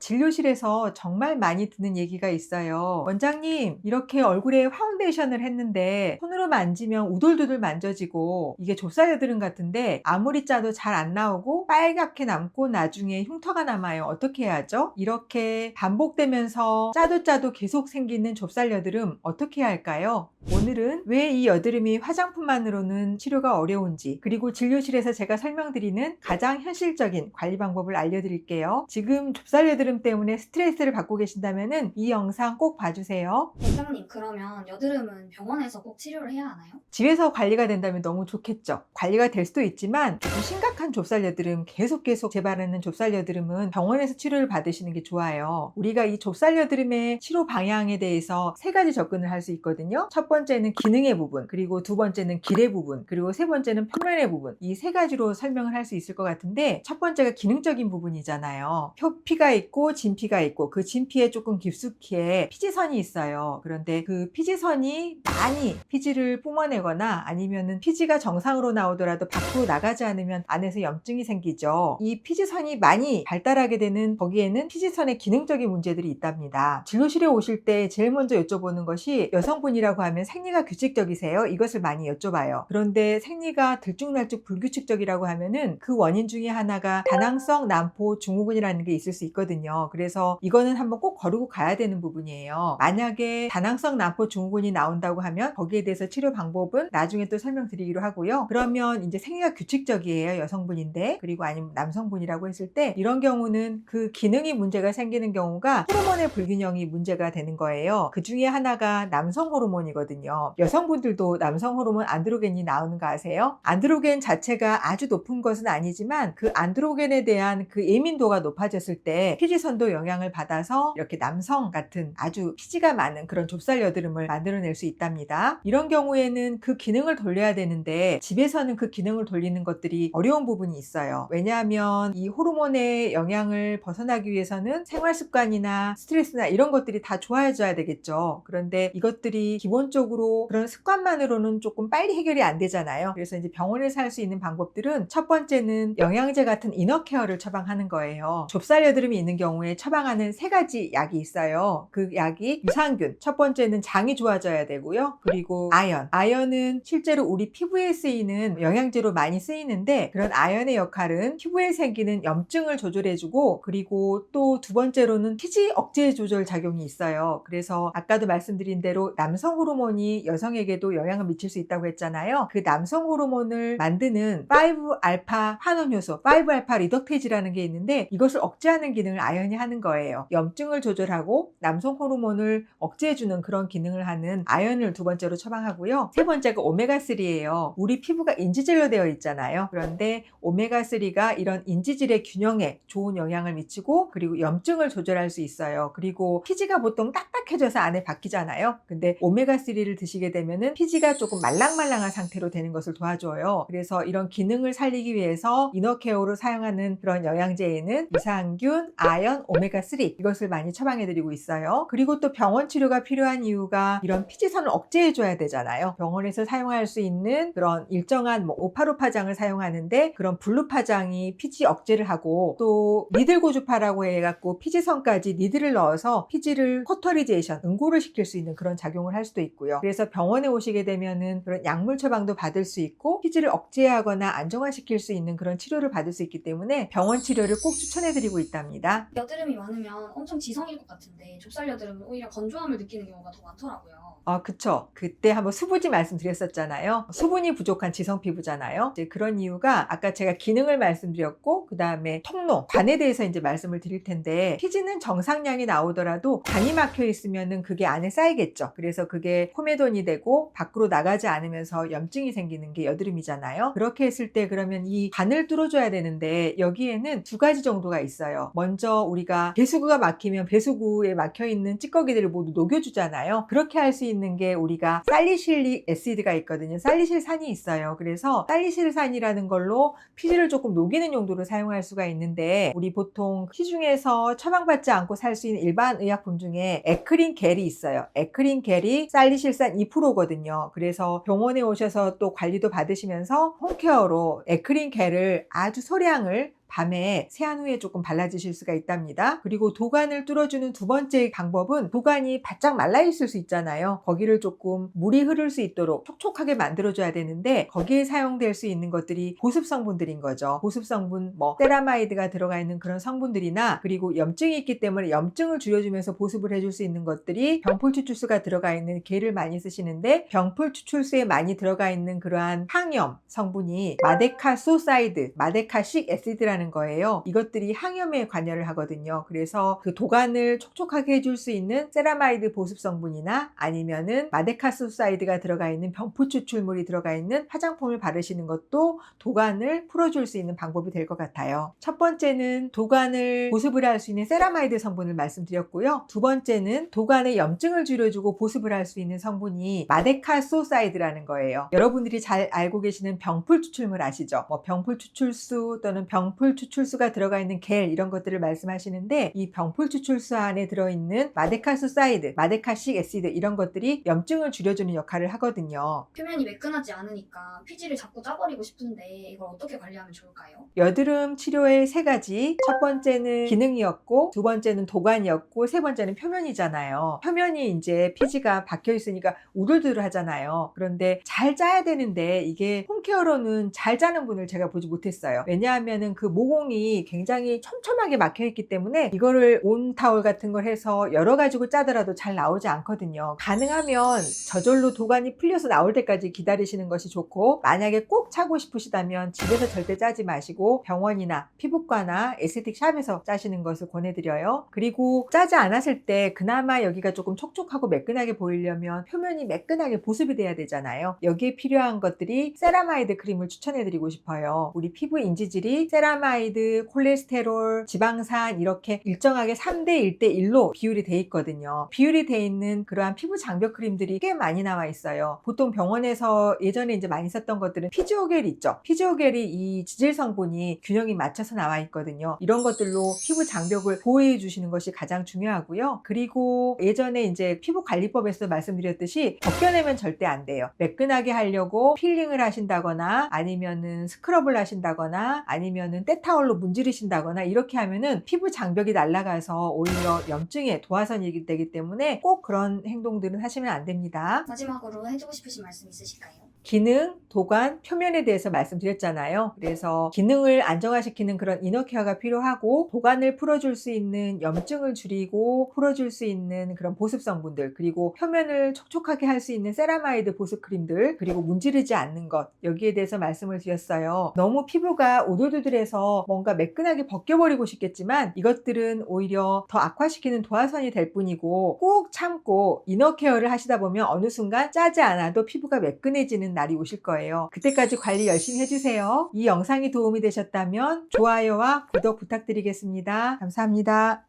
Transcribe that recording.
진료실에서 정말 많이 듣는 얘기가 있어요. 원장님, 이렇게 얼굴에 파운데이션을 했는데 손으로 만지면 우돌두돌 만져지고 이게 좁쌀여드름 같은데 아무리 짜도 잘 안 나오고 빨갛게 남고 나중에 흉터가 남아요. 어떻게 해야죠? 이렇게 반복되면서 짜도 짜도 계속 생기는 좁쌀여드름 어떻게 해야 할까요? 오늘은 왜 이 여드름이 화장품만으로는 치료가 어려운지, 그리고 진료실에서 제가 설명드리는 가장 현실적인 관리 방법을 알려드릴게요. 지금 좁쌀여드름 때문에 스트레스를 받고 계신다면 이 영상 꼭 봐주세요. 원장님, 그러면 여드름은 병원에서 꼭 치료를 해야 하나요? 집에서 관리가 된다면 너무 좋겠죠. 관리가 될 수도 있지만 좀 심각한 좁쌀여드름, 계속 재발하는 좁쌀여드름은 병원에서 치료를 받으시는 게 좋아요. 우리가 이 좁쌀여드름의 치료 방향에 대해서 세 가지 접근을 할 수 있거든요. 첫 번째는 기능의 부분, 그리고 두 번째는 길의 부분, 그리고 세 번째는 표면의 부분. 이 세 가지로 설명을 할 수 있을 것 같은데, 첫 번째가 기능적인 부분이잖아요. 표피가 있고 진피가 있고 그 진피에 조금 깊숙이에 피지선이 있어요. 그런데 그 피지선이 많이 피지를 뿜어내거나 아니면은 피지가 정상으로 나오더라도 밖으로 나가지 않으면 안에서 염증이 생기죠. 이 피지선이 많이 발달하게 되는 거기에는 피지선의 기능적인 문제들이 있답니다. 진료실에 오실 때 제일 먼저 여쭤보는 것이, 여성분이라고 하면 생리가 규칙적이세요? 이것을 많이 여쭤봐요. 그런데 생리가 들쭉날쭉 불규칙적이라고 하면은 그 원인 중에 하나가 다낭성 난포 증후군이라는 게 있을 수 있거든요. 그래서 이거는 한번 꼭 거르고 가야 되는 부분이에요. 만약에 다낭성 난포 증후군이 나온다고 하면 거기에 대해서 치료 방법은 나중에 또 설명드리기로 하고요. 그러면 이제 생리가 규칙적이에요. 여성분인데, 그리고 아니면 남성분이라고 했을 때 이런 경우는 그 기능이 문제가 생기는 경우가 호르몬의 불균형이 문제가 되는 거예요. 그 중에 하나가 남성 호르몬이거든요. 여성분들도 남성 호르몬 안드로겐이 나오는 거 아세요? 안드로겐 자체가 아주 높은 것은 아니지만 그 안드로겐에 대한 그 예민도가 높아졌을 때 피지선도 영향을 받아서 이렇게 남성 같은 아주 피지가 많은 그런 좁쌀여드름을 만들어낼 수 있답니다. 이런 경우에는 그 기능을 돌려야 되는데 집에서는 그 기능을 돌리는 것들이 어려운 부분이 있어요. 왜냐하면 이 호르몬의 영향을 벗어나기 위해서는 생활습관이나 스트레스나 이런 것들이 다 좋아져야 되겠죠. 그런데 이것들이 기본적으로 그런 습관만으로는 조금 빨리 해결이 안 되잖아요. 그래서 이제 병원에서 할 수 있는 방법들은, 첫 번째는 영양제 같은 이너케어를 처방하는 거예요. 좁쌀여드름이 있는 경우에 처방하는 세 가지 약이 있어요. 그 약이 유산균, 첫 번째는 장이 좋아져야 되고요. 그리고 아연은 실제로 우리 피부에 쓰이는 영양제로 많이 쓰이는데, 그런 아연의 역할은 피부에 생기는 염증을 조절해주고, 그리고 또 두 번째로는 피지 억제 조절 작용이 있어요. 그래서 아까도 말씀드린 대로 남성 호르몬이 여성에게도 영향을 미칠 수 있다고 했잖아요. 그 남성 호르몬을 만드는 5알파 환원 효소, 5알파 리덕테이즈라는 게 있는데, 이것을 억제하는 기능을 아연이 하는 거예요. 염증을 조절하고 남성 호르몬을 억제해주는 그런 기능을 하는 아연을 두 번째로 처방하고요. 세 번째가 오메가3예요. 우리 피부가 인지질로 되어 있잖아요. 그런데 오메가3가 이런 인지질의 균형에 좋은 영향을 미치고, 그리고 염증을 조절할 수 있어요. 그리고 피지가 보통 딱딱해져서 안에 박히잖아요. 근데 오메가3를 드시게 되면은 피지가 조금 말랑말랑한 상태로 되는 것을 도와줘요. 그래서 이런 기능을 살리기 위해서 이너케어로 사용하는 그런 영양제에는 유산균, 아연, 오메가3 이것을 많이 처방해드리고 있어요. 그리고 또 병원 치료가 필요한 이유가 이런 피지선을 억제해줘야 되잖아요. 병원에서 사용할 수 있는 그런 일정한 오파로 파장을 사용하는데, 그런 블루 파장이 피지 억제를 하고, 또 니들 고주파라고 해갖고 피지선까지 니들을 넣어서 피지를 코터리제이션, 응고를 시킬 수 있는 그런 작용을 할 수도 있고요. 그래서 병원에 오시게 되면은 그런 약물 처방도 받을 수 있고, 피지를 억제하거나 안정화시킬 수 있는 그런 치료를 받을 수 있기 때문에 병원 치료를 꼭 추천해드리고 있답니다. 여드름이 많으면 엄청 지성일 것 같은데 좁쌀여드름은 오히려 건조함을 느끼는 경우가 더 많더라고요. 그쵸. 그때 한번 수부지 말씀드렸었잖아요. 수분이 부족한 지성 피부잖아요. 이제 그런 이유가, 아까 제가 기능을 말씀드렸고, 그 다음에 통로, 관에 대해서 이제 말씀을 드릴 텐데, 피지는 정상량이 나오더라도 관이 막혀 있으면은 그게 안에 쌓이겠죠. 그래서 그게 포메돈이 되고 밖으로 나가지 않으면서 염증이 생기는 게 여드름이잖아요. 그렇게 했을 때 그러면 이 관을 뚫어줘야 되는데, 여기에는 두 가지 정도가 있어요. 먼저 우리가 배수구가 막히면 배수구에 막혀 있는 찌꺼기들을 모두 녹여주잖아요. 그렇게 할 수 있는 게 우리가 살리실릭 애시드가 있거든요. 살리실산이 있어요. 그래서 살리실산이라는 걸로 피지를 조금 녹이는 용도로 사용할 수가 있는데, 우리 보통 시중에서 처방받지 않고 살 수 있는 일반 의약품 중에 에크린 겔이 있어요. 에크린 겔이 살리실산 2%거든요. 그래서 병원에 오셔서 또 관리도 받으시면서 홈케어로 에크린 겔을 아주 소량을 밤에 세안 후에 조금 발라주실 수가 있답니다. 그리고 도관을 뚫어주는 두 번째 방법은 도관이 바짝 말라있을 수 있잖아요. 거기를 조금 물이 흐를 수 있도록 촉촉하게 만들어줘야 되는데 거기에 사용될 수 있는 것들이 보습 성분들인 거죠. 보습 성분, 세라마이드가 들어가 있는 그런 성분들이나 그리고 염증이 있기 때문에 염증을 줄여주면서 보습을 해줄 수 있는 것들이 병풀 추출수가 들어가 있는 게를 많이 쓰시는데 병풀 추출수에 많이 들어가 있는 그러한 항염 성분이 마데카소사이드, 마데카식 애시드라는 거예요. 이것들이 항염에 관여를 하거든요. 그래서 그 도관을 촉촉하게 해줄 수 있는 세라마이드 보습 성분이나 아니면은 마데카소사이드가 들어가 있는 병풀 추출물이 들어가 있는 화장품을 바르시는 것도 도관을 풀어줄 수 있는 방법이 될 것 같아요. 첫 번째는 도관을 보습을 할 수 있는 세라마이드 성분을 말씀드렸고요. 두 번째는 도관의 염증을 줄여주고 보습을 할 수 있는 성분이 마데카소사이드라는 거예요. 여러분들이 잘 알고 계시는 병풀 추출물 아시죠? 병풀 추출수 또는 병풀 추출수가 들어가 있는 겔 이런 것들을 말씀하시는데 이 병풀 추출수 안에 들어있는 마데카소사이드, 마데카식 애시드 이런 것들이 염증을 줄여주는 역할을 하거든요. 표면이 매끈하지 않으니까 피지를 자꾸 짜버리고 싶은데 이걸 어떻게 관리하면 좋을까요? 여드름 치료의 세 가지. 첫 번째는 기능이었고, 두 번째는 도관이었고, 세 번째는 표면이잖아요. 표면이 이제 피지가 박혀 있으니까 우들두들 하잖아요. 그런데 잘 짜야 되는데 이게 홈케어로는 잘 짜는 분을 제가 보지 못했어요. 왜냐하면은 그 모공이 굉장히 촘촘하게 막혀 있기 때문에 이거를 온타올 같은 걸 해서 열어 가지고 짜더라도 잘 나오지 않거든요. 가능하면 저절로 도관이 풀려서 나올 때까지 기다리시는 것이 좋고, 만약에 꼭 차고 싶으시다면 집에서 절대 짜지 마시고 병원이나 피부과나 에스테틱 샵에서 짜시는 것을 권해드려요. 그리고 짜지 않았을 때 그나마 여기가 조금 촉촉하고 매끈하게 보이려면 표면이 매끈하게 보습이 돼야 되잖아요. 여기에 필요한 것들이 세라마이드 크림을 추천해드리고 싶어요. 우리 피부 인지질이 세라마이드, 콜레스테롤, 지방산 이렇게 일정하게 3대 1대1로 비율이 돼 있거든요. 비율이 돼 있는 그러한 피부 장벽 크림들이 꽤 많이 나와 있어요. 보통 병원에서 예전에 이제 많이 썼던 것들은 피지오겔 있죠. 피지오겔이 이 지질 성분이 균형이 맞춰서 나와 있거든요. 이런 것들로 피부 장벽을 보호해 주시는 것이 가장 중요하고요. 그리고 예전에 이제 피부 관리법에서 말씀드렸듯이 벗겨내면 절대 안 돼요. 매끈하게 하려고 필링을 하신다거나 아니면은 스크럽을 하신다거나 아니면은 때타올로 문지르신다거나 이렇게 하면은 피부 장벽이 날아가서 오히려 염증에 도화선이 되기 때문에 꼭 그런 행동들은 하시면 안 됩니다. 마지막으로 해주고 싶으신 말씀 있으실까요? 기능, 도관, 표면에 대해서 말씀드렸잖아요. 그래서 기능을 안정화시키는 그런 이너케어가 필요하고 도관을 풀어줄 수 있는 염증을 줄이고 풀어줄 수 있는 그런 보습 성분들 그리고 표면을 촉촉하게 할 수 있는 세라마이드 보습 크림들 그리고 문지르지 않는 것 여기에 대해서 말씀을 드렸어요. 너무 피부가 오돌도돌해서 뭔가 매끈하게 벗겨버리고 싶겠지만 이것들은 오히려 더 악화시키는 도화선이 될 뿐이고 꼭 참고 이너케어를 하시다 보면 어느 순간 짜지 않아도 피부가 매끈해지는 날이 오실 거예요. 그때까지 관리 열심히 해주세요. 이 영상이 도움이 되셨다면 좋아요와 구독 부탁드리겠습니다. 감사합니다.